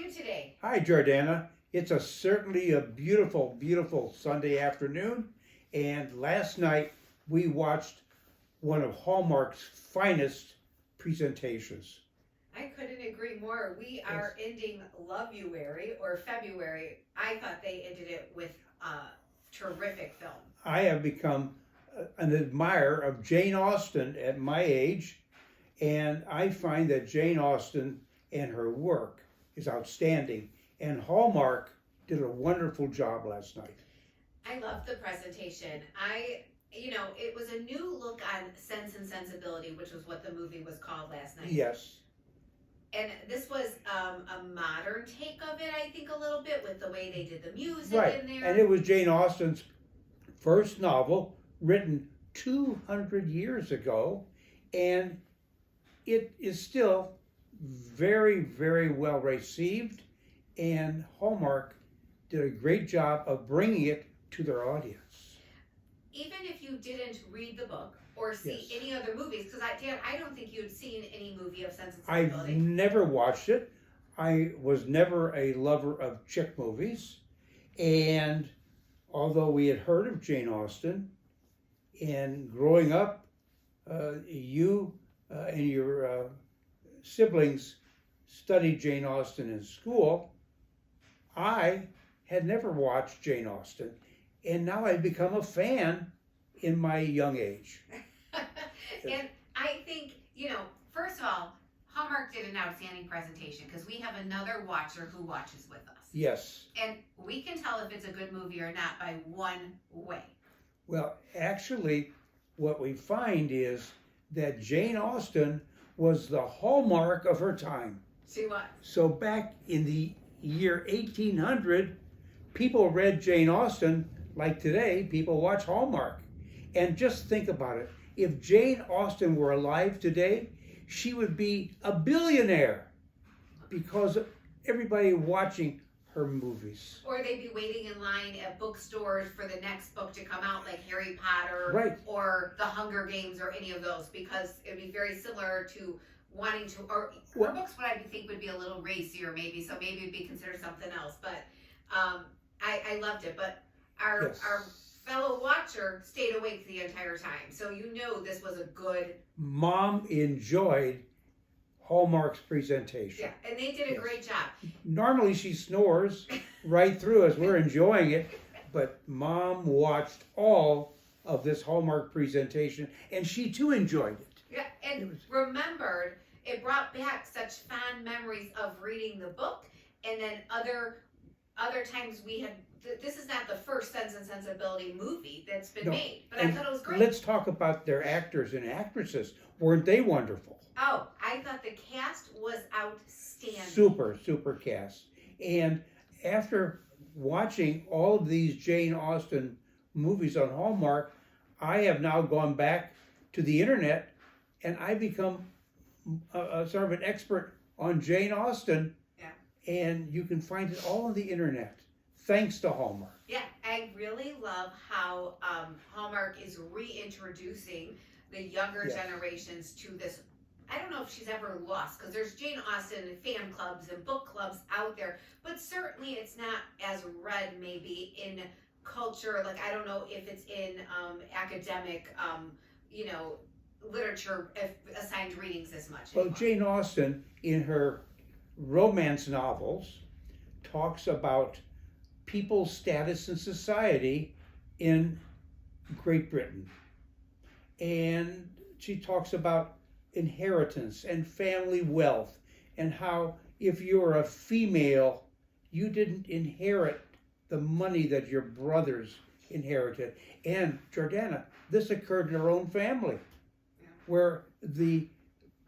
you today? Hi, Jordana. It's certainly a beautiful, beautiful Sunday afternoon. And last night we watched one of Hallmark's finest presentations. I couldn't agree more. We Yes. are ending Loveuary or February. I thought they ended it with a terrific film. I have become an admirer of Jane Austen at my age, and I find that Jane Austen and her work is outstanding. And Hallmark did a wonderful job last night. I loved the presentation. It was a new look on Sense and Sensibility, which was what the movie was called last night. Yes. And this was a modern take of it, I think, a little bit with the way they did the music Right. in there. And it was Jane Austen's first novel, written 200 years ago, and it is still very, very well received, and Hallmark did a great job of bringing it to their audience. Even if you didn't read the book or see Yes. any other movies, because Dan, I don't think you'd seen any movie of Sense and I've Sensibility. never watched it. I was never a lover of chick movies, and although we had heard of Jane Austen, and growing up, you and your siblings studied Jane Austen in school, I had never watched Jane Austen, and now I've become a fan in my young age. And I think, first of all, Hallmark did an outstanding presentation because we have another watcher who watches with us. Yes. And we can tell if it's a good movie or not by one way. Well, actually, what we find is that Jane Austen was the hallmark of her time. See what? So back in the year 1800, people read Jane Austen like today, people watch Hallmark. And just think about it. If Jane Austen were alive today, she would be a billionaire because of everybody watching her movies. Or they'd be waiting in line at bookstores for the next book to come out, like Harry Potter Right. or The Hunger Games or any of those, because it'd be very similar to wanting to, or Well- her books, what I think would be a little racier maybe, so maybe it'd be considered something else. But I loved it. But our Yes. our fellow watcher stayed awake the entire time, so this was a good. Mom enjoyed Hallmark's presentation. Yeah, and they did a Yes. great job. Normally she snores right through as we're enjoying it, but Mom watched all of this Hallmark presentation, and she too enjoyed it. Yeah, and remembered, it brought back such fond memories of reading the book, and then other times we had. This is not the first Sense and Sensibility movie that's been made, but I thought it was great. Let's talk about their actors and actresses. Weren't they wonderful? Oh, I thought the cast was outstanding. Super, super cast. And after watching all of these Jane Austen movies on Hallmark, I have now gone back to the internet and I become sort of an expert on Jane Austen. Yeah. And you can find it all on the internet, thanks to Hallmark. Yeah, I really love how Hallmark is reintroducing the younger Yes. generations to this. I don't know if she's ever lost, because there's Jane Austen fan clubs and book clubs out there, but certainly it's not as read maybe in culture. Like, I don't know if it's in academic, literature assigned readings as much. Well, anymore. Jane Austen, in her romance novels, talks about people's status in society in Great Britain. And she talks about inheritance and family wealth, and how if you're a female, you didn't inherit the money that your brothers inherited. And Jordana, this occurred in her own family, where the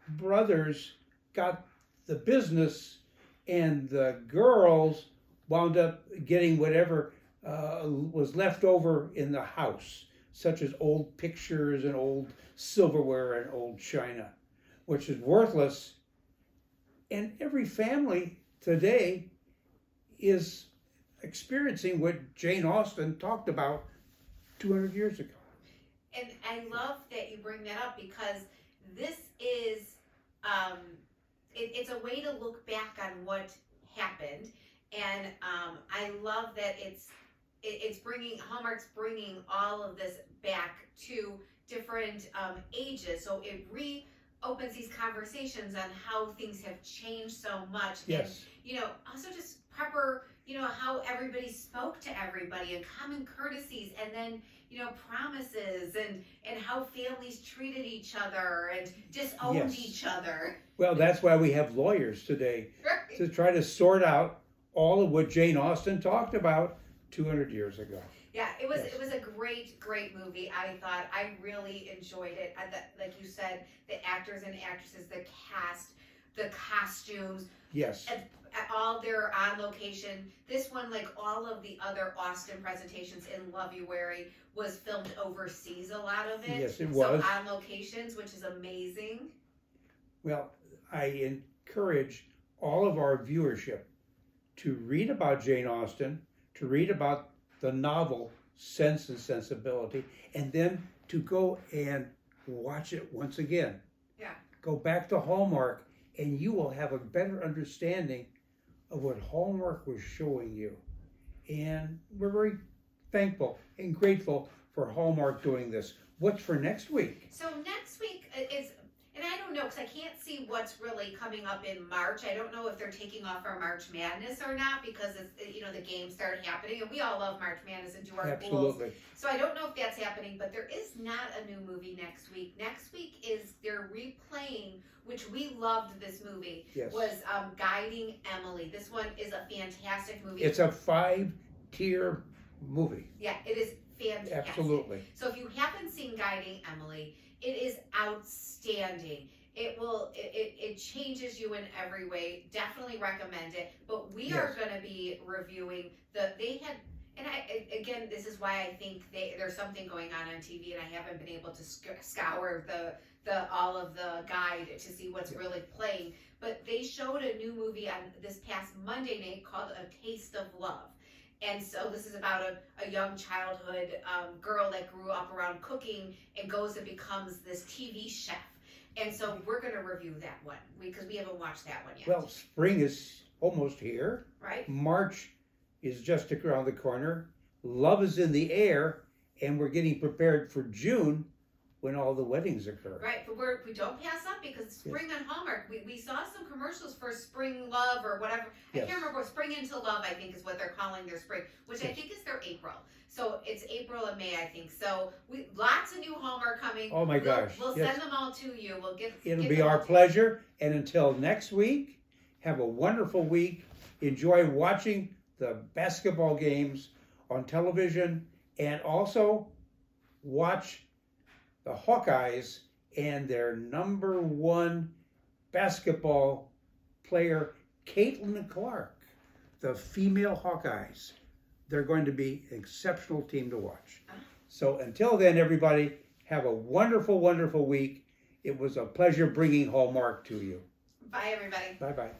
brothers got the business and the girls wound up getting whatever was left over in the house, such as old pictures and old silverware and old china, which is worthless. And every family today is experiencing what Jane Austen talked about 200 years ago. And I love that you bring that up, because this is, it's a way to look back on what happened, and I love that it's bringing Hallmark's bringing all of this back to different ages, so it reopens these conversations on how things have changed so much. Yes. And also just proper, how everybody spoke to everybody and common courtesies, and then promises, and how families treated each other and disowned Yes. each other. Well, that's why we have lawyers today Right. to try to sort out all of what Jane Austen talked about 200 years ago. Yeah, it was Yes. it was a great movie. I thought I really enjoyed it. Like you said, the actors and actresses, the cast, the costumes, Yes. all they're on location. This one, like all of the other Austen presentations in Lovey was filmed overseas. A lot of it, Yes, it was. so on locations, which is amazing. Well, I encourage all of our viewership to read about Jane Austen, to read about the novel Sense and Sensibility, and then to go and watch it once again. Yeah. Go back to Hallmark, and you will have a better understanding of what Hallmark was showing you. And we're very thankful and grateful for Hallmark doing this. What's for next week? So next week is, and I don't know because I can't see what's really coming up in March. I don't know if they're taking off our March Madness or not, because it's, the games started happening, and we all love March Madness and do our pools. Absolutely. So I don't know if that's happening, but there is not a new movie next week. Next week is they're replaying, which we loved this movie, Yes. was Guiding Emily. This one is a fantastic movie. It's a 5-tier movie. Yeah, it is fantastic. Absolutely. So if you haven't seen Guiding Emily, it is outstanding. It changes you in every way. Definitely recommend it. But we are Yes. going to be reviewing again, this is why I think there's something going on TV, and I haven't been able to scour the all of the guide to see what's really playing. But they showed a new movie on this past Monday night called A Taste of Love. And so this is about a young childhood girl that grew up around cooking and goes and becomes this TV chef. And so we're going to review that one because we haven't watched that one yet. Well, spring is almost here. Right? March is just around the corner. Love is in the air, and we're getting prepared for June when all the weddings occur. Right, but we don't pass up because spring on Hallmark. We saw some commercials for Spring Love or whatever. I Yes. can't remember. Spring into Love, I think, is what they're calling their spring, which I Yes. think is their April. So it's April and May, I think. So lots of new Hallmark coming. Oh my gosh. We'll Yes. send them all to you. We'll It'll get be them our all to you. pleasure. And until next week, have a wonderful week. Enjoy watching the basketball games on television, and also watch the Hawkeyes and their #1 basketball player, Caitlin Clark, the female Hawkeyes. They're going to be an exceptional team to watch. So until then, everybody, have a wonderful, wonderful week. It was a pleasure bringing Hallmark to you. Bye, everybody. Bye-bye.